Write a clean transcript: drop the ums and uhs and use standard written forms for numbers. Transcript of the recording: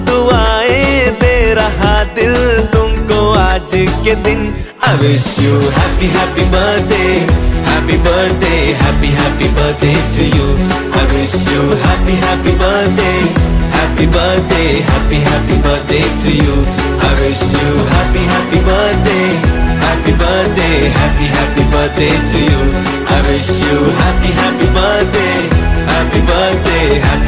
दुआएं दे रहा दिल तुमको आज के दिन। I wish you happy happy birthday, happy birthday, happy happy birthday to you. I wish you happy happy birthday, happy birthday, happy happy birthday to you. I wish you happy happy birthday, happy birthday, happy happy birthday to you. I wish you happy happy birthday, happy birthday, happy